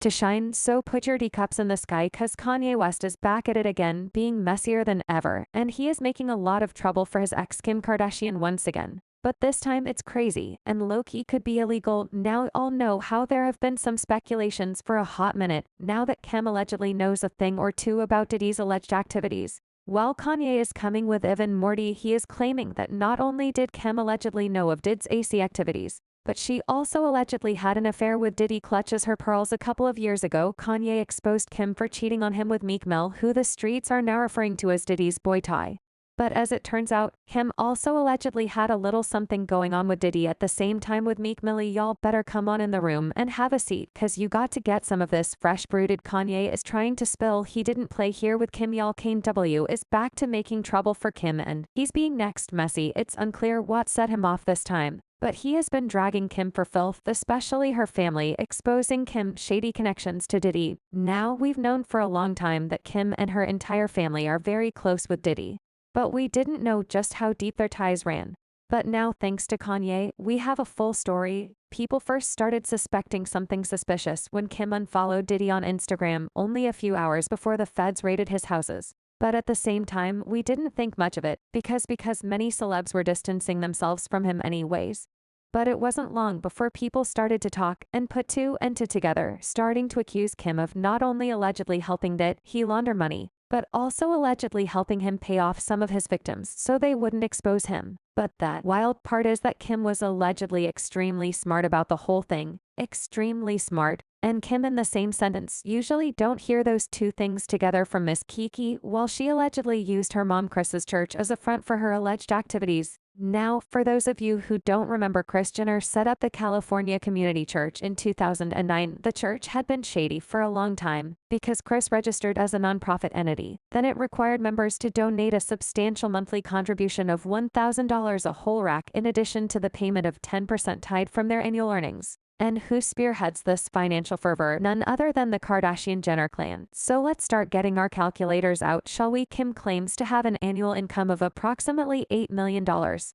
to shine, so put your teacups in the sky cause Kanye West is back at it again, being messier than ever, and he is making a lot of trouble for his ex Kim Kardashian once again. But this time it's crazy, and low-key could be illegal. Now all know how there have been some speculations for a hot minute, now that Kim allegedly knows a thing or two about Diddy's alleged activities. While Kanye is coming with even more tea, he is claiming that not only did Kim allegedly know of Diddy's AC activities, but she also allegedly had an affair with Diddy. Clutches her pearls. A couple of years ago, Kanye exposed Kim for cheating on him with Meek Mill, who the streets are now referring to as Diddy's boy toy. But as it turns out, Kim also allegedly had a little something going on with Diddy at the same time with Meek Mill. Y'all better come on in the room and have a seat, cause you got to get some of this fresh brooded Kanye is trying to spill. He didn't play here with Kim, y'all. Kane W is back to making trouble for Kim, and he's being next messy. It's unclear what set him off this time, but he has been dragging Kim for filth, especially her family, exposing Kim's shady connections to Diddy. Now, we've known for a long time that Kim and her entire family are very close with Diddy, but we didn't know just how deep their ties ran. But now, thanks to Kanye, we have a full story. People first started suspecting something suspicious when Kim unfollowed Diddy on Instagram only a few hours before the feds raided his houses. But at the same time, we didn't think much of it, because many celebs were distancing themselves from him anyways. But it wasn't long before people started to talk and put two and two together, starting to accuse Kim of not only allegedly helping Diddy launder money, but also allegedly helping him pay off some of his victims so they wouldn't expose him. But that wild part is that Kim was allegedly extremely smart about the whole thing. Extremely smart. And Kim in the same sentence. Usually don't hear those two things together from Miss Kiki. While she allegedly used her mom Kris's church as a front for her alleged activities. Now, for those of you who don't remember, Kris Jenner set up the California Community Church in 2009. The church had been shady for a long time because Kris registered as a nonprofit entity. Then it required members to donate a substantial monthly contribution of $1,000 a whole rack in addition to the payment of 10% tied from their annual earnings. And who spearheads this financial fervor? None other than the Kardashian Jenner clan. So let's start getting our calculators out, shall we? Kim claims to have an annual income of approximately $8 million.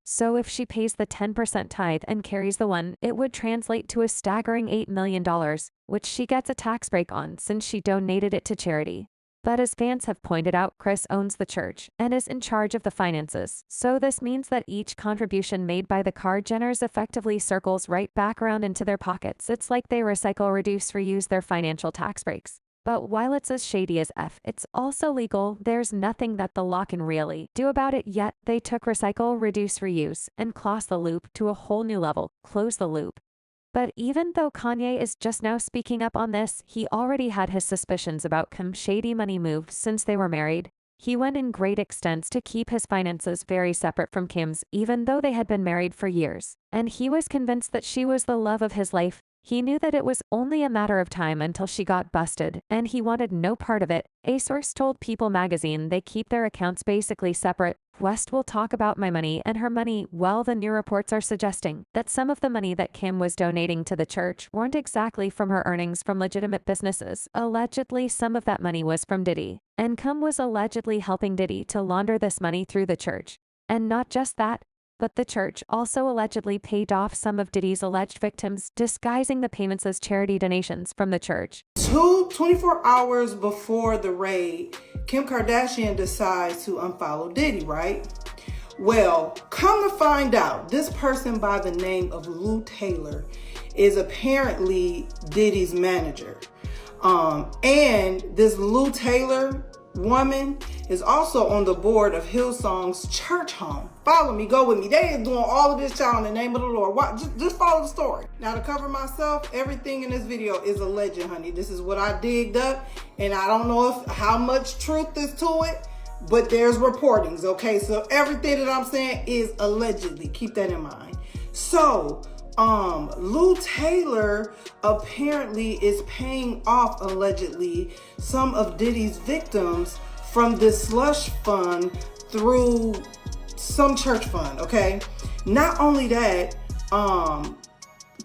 So if she pays the 10% tithe and carries the one, it would translate to a staggering $8 million, which she gets a tax break on since she donated it to charity. But as fans have pointed out, Kris owns the church and is in charge of the finances, so this means that each contribution made by the Kard Jenners effectively circles right back around into their pockets. It's like they recycle, reduce, reuse their financial tax breaks. But while it's as shady as F, it's also legal. There's nothing that the law can really do about it yet. They took recycle, reduce, reuse, and close the loop to a whole new level. Close the loop. But even though Kanye is just now speaking up on this, he already had his suspicions about Kim's shady money moves since they were married. He went in great extents to keep his finances very separate from Kim's, even though they had been married for years. And he was convinced that she was the love of his life. He knew that it was only a matter of time until she got busted, and he wanted no part of it. A source told People magazine they keep their accounts basically separate. West will talk about my money and her money. Well, the new reports are suggesting that some of the money that Kim was donating to the church weren't exactly from her earnings from legitimate businesses. Allegedly, some of that money was from Diddy, and Kim was allegedly helping Diddy to launder this money through the church. And not just that, but the church also allegedly paid off some of Diddy's alleged victims, disguising the payments as charity donations from the church. 24 hours before the raid, Kim Kardashian decides to unfollow Diddy, right? Well, come to find out, this person by the name of Lou Taylor is apparently Diddy's manager. And this Lou Taylor woman is also on the board of Hillsong's church home. Follow me, go with me. They is doing all of this, child, in the name of the Lord. Just follow the story. Now, to cover myself, everything in this video is a legend, honey. This is what I digged up, and I don't know how much truth is to it, but there's reportings, okay? So everything that I'm saying is allegedly. Keep that in mind. So, Lou Taylor apparently is paying off, allegedly, some of Diddy's victims from this slush fund through some church fund, okay? Not only that,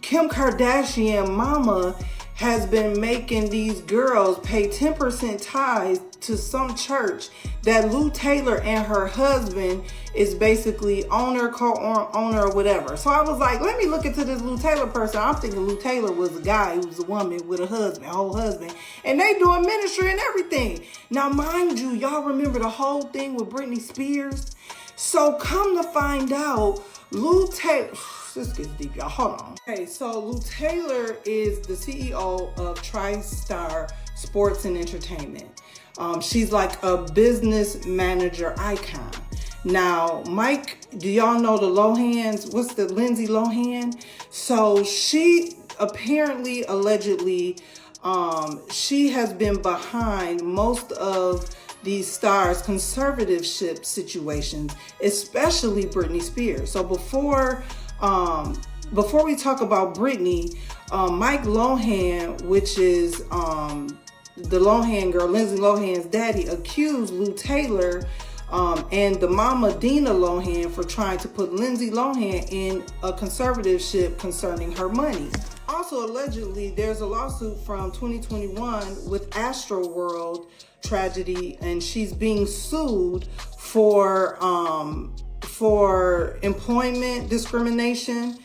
Kim Kardashian mama has been making these girls pay 10% tithes to some church that Lou Taylor and her husband is basically owner, co-owner, or whatever. So I was like, let me look into this Lou Taylor person. I'm thinking Lou Taylor was a guy who was a woman with a husband, whole husband, and they doing ministry and everything. Now, mind you, y'all remember the whole thing with Britney Spears? So come to find out, Lou Taylor, this gets deep, y'all. Hold on. Okay, so Lou Taylor is the CEO of TriStar Sports and Entertainment. She's like a business manager icon. Now, Mike, do y'all know the Lohans? What's the Lindsay Lohan? So she apparently, allegedly, she has been behind most of these stars' conservatorship situations, especially Britney Spears. So before we talk about Britney, Mike Lohan, which is the Lohan girl, Lindsay Lohan's daddy, accused Lou Taylor and the mama Dina Lohan for trying to put Lindsay Lohan in a conservatorship concerning her money. Also, allegedly, there's a lawsuit from 2021 with Astroworld tragedy, and she's being sued for employment discrimination.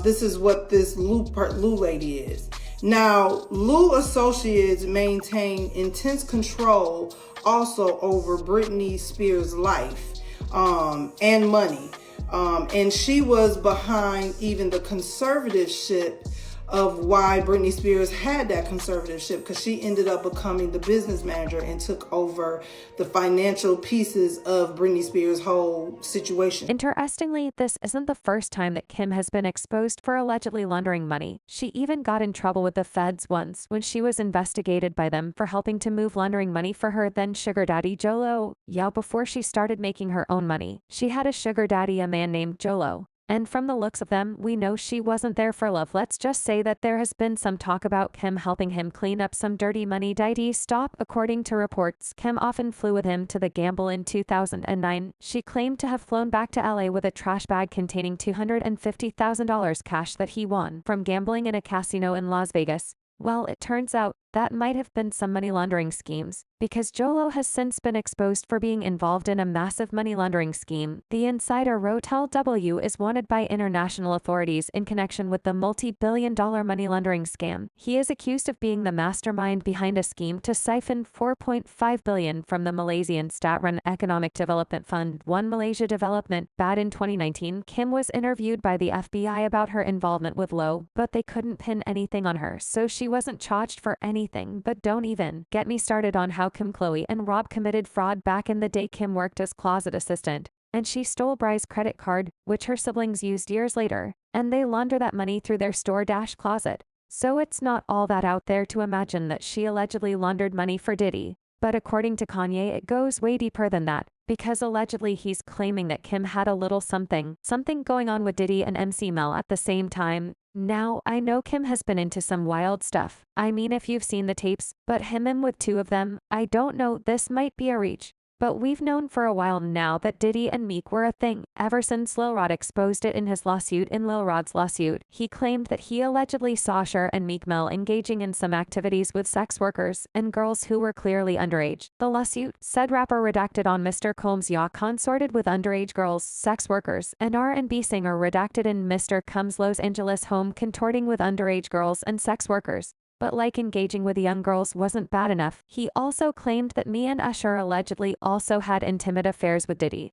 This is what this Lou lady is. Now, Lou Associates maintain intense control also over Britney Spears' life and money. And she was behind even the conservatorship of why Britney Spears had that conservatorship, because she ended up becoming the business manager and took over the financial pieces of Britney Spears' whole situation. Interestingly, this isn't the first time that Kim has been exposed for allegedly laundering money. She even got in trouble with the feds once when she was investigated by them for helping to move laundering money for her then sugar daddy Jolo. Yeah, before she started making her own money, she had a sugar daddy, a man named Jolo. And from the looks of them, we know she wasn't there for love. Let's just say that there has been some talk about Kim helping him clean up some dirty money. Diiddy stop. According to reports, Kim often flew with him to the gamble. In 2009, she claimed to have flown back to LA with a trash bag containing $250,000 cash that he won from gambling in a casino in Las Vegas. Well, it turns out that might have been some money laundering schemes, because Jolo has since been exposed for being involved in a massive money laundering scheme. The insider wrote W is wanted by international authorities in connection with the multi-billion-dollar money laundering scam. He is accused of being the mastermind behind a scheme to siphon $4.5 billion from the Malaysian state-run Economic Development Fund, One Malaysia Development. Bad in 2019, Kim was interviewed by the FBI about her involvement with Low, but they couldn't pin anything on her, so she wasn't charged for anything. But don't even get me started on how Kim, Chloe, and Rob committed fraud. Back in the day, Kim worked as closet assistant, and she stole Bry's credit card, which her siblings used years later, and they launder that money through their store-closet. So it's not all that out there to imagine that she allegedly laundered money for Diddy. But according to Kanye, it goes way deeper than that, because allegedly he's claiming that Kim had a little something going on with Diddy and MC Mel at the same time. Now, I know Kim has been into some wild stuff. I mean, if you've seen the tapes, but him with two of them, I don't know, this might be a reach. But we've known for a while now that Diddy and Meek were a thing, ever since Lil Rod exposed it in his lawsuit. In Lil Rod's lawsuit, he claimed that he allegedly saw Cher and Meek Mill engaging in some activities with sex workers and girls who were clearly underage. The lawsuit said rapper redacted on Mr. Combs' yacht consorted with underage girls, sex workers, and R&B singer redacted in Mr. Combs' Los Angeles home contorting with underage girls and sex workers. But like engaging with young girls wasn't bad enough, he also claimed that me and Usher allegedly also had intimate affairs with Diddy.